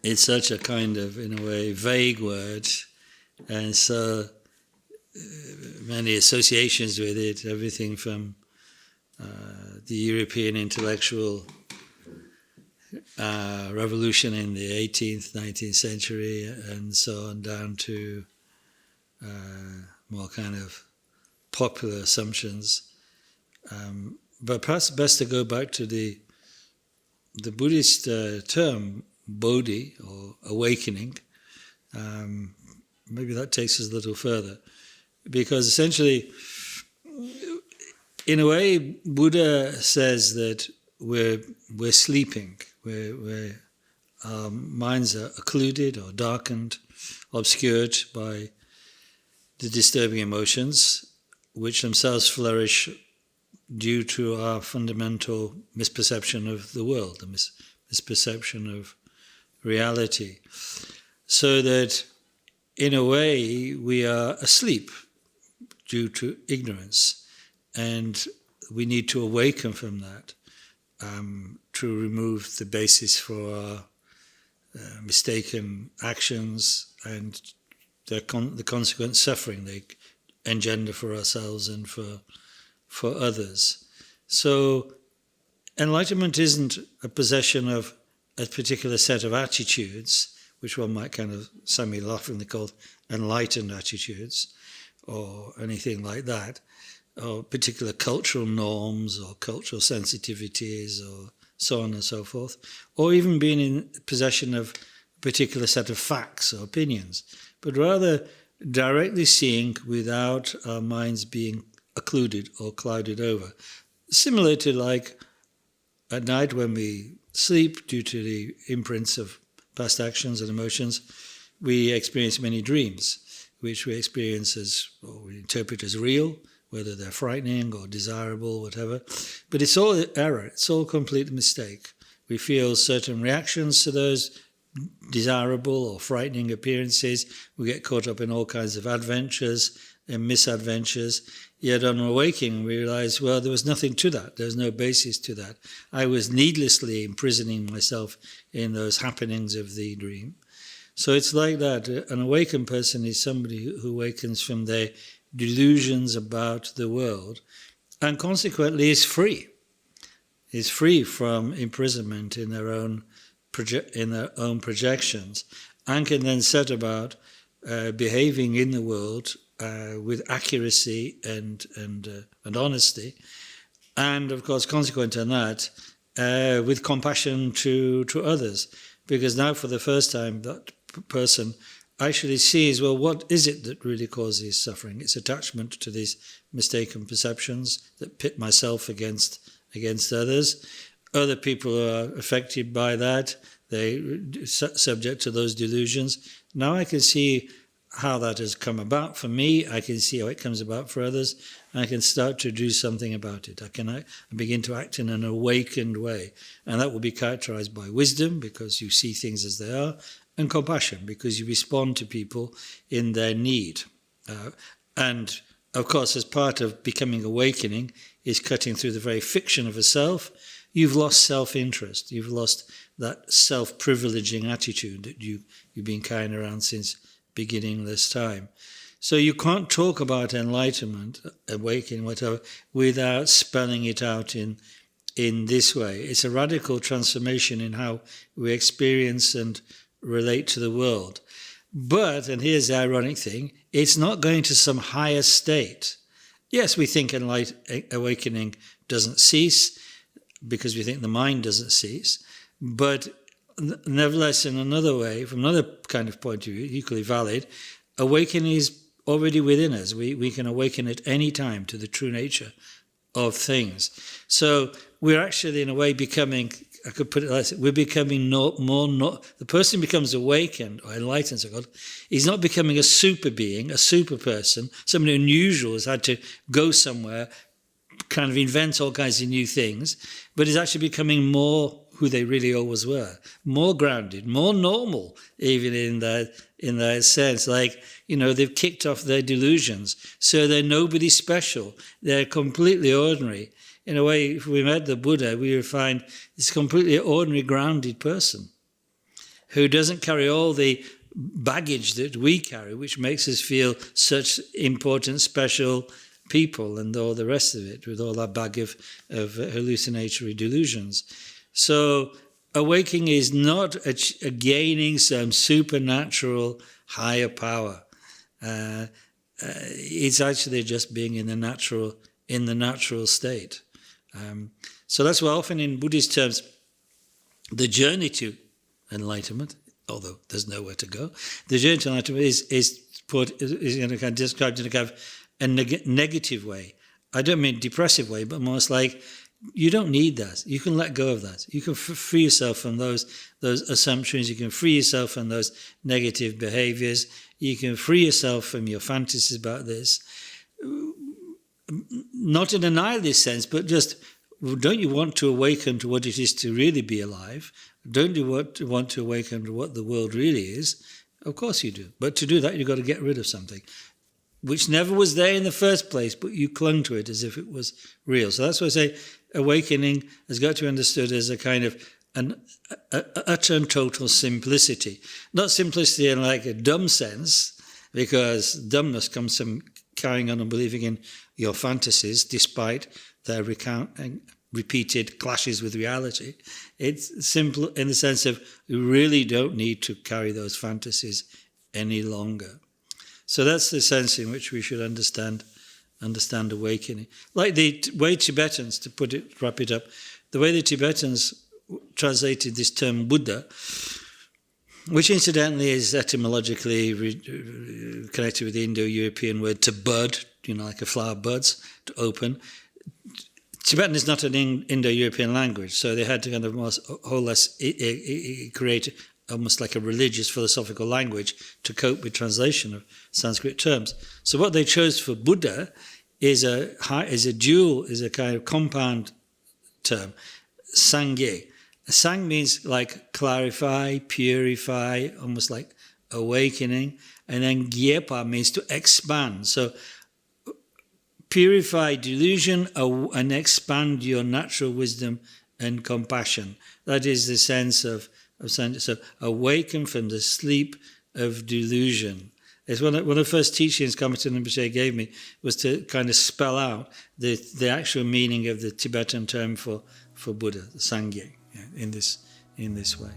it's such a kind of, in a way, vague word, and so many associations with it, everything from the European intellectual revolution in the 18th, 19th century, and so on, down to more kind of popular assumptions. But perhaps best to go back to the Buddhist term Bodhi, or awakening. Maybe that takes us a little further, because essentially, in a way, Buddha says that we're sleeping, our minds are occluded or darkened, obscured by the disturbing emotions, which themselves flourish due to our fundamental misperception of the world, the misperception of reality. So that, in a way, we are asleep due to ignorance, and we need to awaken from that to remove the basis for our mistaken actions and the consequent suffering they engender for ourselves and for others. So enlightenment isn't a possession of a particular set of attitudes, which one might kind of semi-laughingly call enlightened attitudes, or anything like that, or particular cultural norms or cultural sensitivities or so on and so forth, or even being in possession of a particular set of facts or opinions, but rather directly seeing without our minds being occluded or clouded over. Similar to like at night when we sleep, due to the imprints of past actions and emotions, we experience many dreams, which we experience as, or we interpret as real, whether they're frightening or desirable, whatever. But it's all error, it's all complete mistake. We feel certain reactions to those desirable or frightening appearances. We get caught up in all kinds of adventures and misadventures. Yet on awakening, we realize, well, there was nothing to that. There's no basis to that. I was needlessly imprisoning myself in those happenings of the dream. So it's like that. An awakened person is somebody who awakens from their delusions about the world, and consequently is free from imprisonment in their own projections, and can then set about behaving in the world with accuracy and honesty, and of course, consequent on that, with compassion to others, because now for the first time that person actually sees, well, what is it that really causes suffering? It's attachment to these mistaken perceptions that pit myself against others. Other people are affected by that. They subject to those delusions. Now I can see how that has come about for me. I can see how it comes about for others. And I can start to do something about it. I begin to act in an awakened way. And that will be characterized by wisdom, because you see things as they are, and compassion, because you respond to people in their need. And, of course, as part of becoming awakening is cutting through the very fiction of a self. You've lost self-interest. You've lost that self-privileging attitude that you've been carrying around since beginningless time. So you can't talk about enlightenment, awakening, whatever, without spelling it out in this way. It's a radical transformation in how we experience and relate to the world. But, and here's the ironic thing, it's not going to some higher state. Yes, we think awakening doesn't cease because we think the mind doesn't cease, but nevertheless, in another way, from another kind of point of view, equally valid, awakening is already within us. We can awaken at any time to the true nature of things. So we're actually, in a way, becoming, I could put it like this, we're becoming the person becomes awakened or enlightened, so called, he's not becoming a super being, a super person, somebody unusual has had to go somewhere, kind of invent all kinds of new things, but is actually becoming more who they really always were, more grounded, more normal, even in that sense. Like, they've kicked off their delusions, so they're nobody special. They're completely ordinary. In a way, if we met the Buddha, we would find this completely ordinary, grounded person who doesn't carry all the baggage that we carry, which makes us feel such important, special people and all the rest of it, with all that bag of hallucinatory delusions. So awakening is not a gaining some supernatural higher power. It's actually just being in the natural state. So that's why often in Buddhist terms, the journey to enlightenment, although there's nowhere to go, the journey to enlightenment is described in a kind of a negative way. I don't mean depressive way, but more like you don't need that. You can let go of that. You can free yourself from those assumptions. You can free yourself from those negative behaviors. You can free yourself from your fantasies about this. Not in a nihilist sense, but just, don't you want to awaken to what it is to really be alive? Don't you want to awaken to what the world really is? Of course you do. But to do that, you've got to get rid of something which never was there in the first place, but you clung to it as if it was real. So that's why I say awakening has got to be understood as a kind of an utter and total simplicity. Not simplicity in like a dumb sense, because dumbness comes from carrying on and believing in your fantasies despite their repeated clashes with reality. It's simple in the sense of you really don't need to carry those fantasies any longer. So that's the sense in which we should understand awakening. Like the way Tibetans, to wrap it up, the way the Tibetans translated this term Buddha, which incidentally is etymologically connected with the Indo-European word to bud, like a flower buds, to open. Tibetan is not an Indo-European language, so they had to kind of create almost like a religious philosophical language to cope with translation of Sanskrit terms. So what they chose for Buddha is a kind of compound term, Sangye. Sang means like clarify, purify, almost like awakening, and then Gyepa means to expand. So purify delusion and expand your natural wisdom and compassion. That is the sense of so awaken from the sleep of delusion. It's one of the first teachings Kamatan Rinpoche gave me was to kind of spell out the actual meaning of the Tibetan term for Buddha, Sangye, in this way.